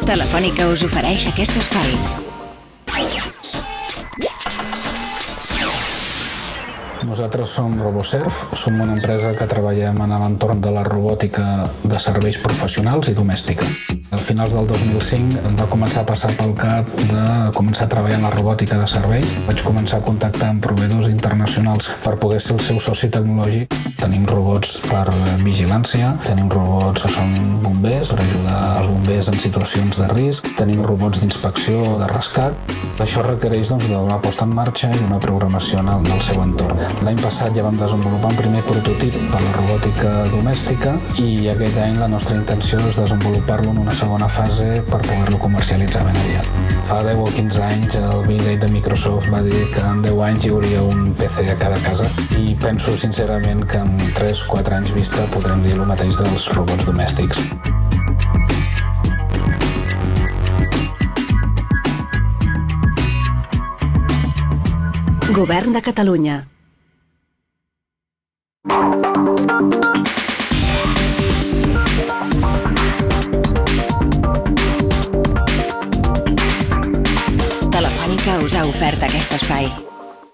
Telefònica us ofereix aquest espai. Nosaltres som RoboServ, som una empresa que treballem en l'entorn de la robòtica de serveis professionals i domèstica. A finals del 2005 em va començar a passar pel cap de començar a treballar en la robòtica de servei. Vaig començar a contactar amb proveïdors internacionals per poder ser el seu soci tecnològic. Tenim robots per vigilància, tenim robots que són bombers per ajudar els bombers en situacions de risc, tenim robots d'inspecció o de rescat. Això requereix una posta en marxa i una programació en el seu entorn. L'any passat ja vam desenvolupar un primer prototip per la robòtica domèstica i aquest any la nostra intenció és desenvolupar-lo en una segona fase per poder-lo comercialitzar ben aviat. Fa 10 o 15 anys el Bill Gates de Microsoft va dir que en 10 anys hi hauria un PC a cada casa i penso sincerament que en 3-4 anys vista podrem dir el mateix dels robots domèstics. Govern de Catalunya. Telefònica us ha ofert aquest espai.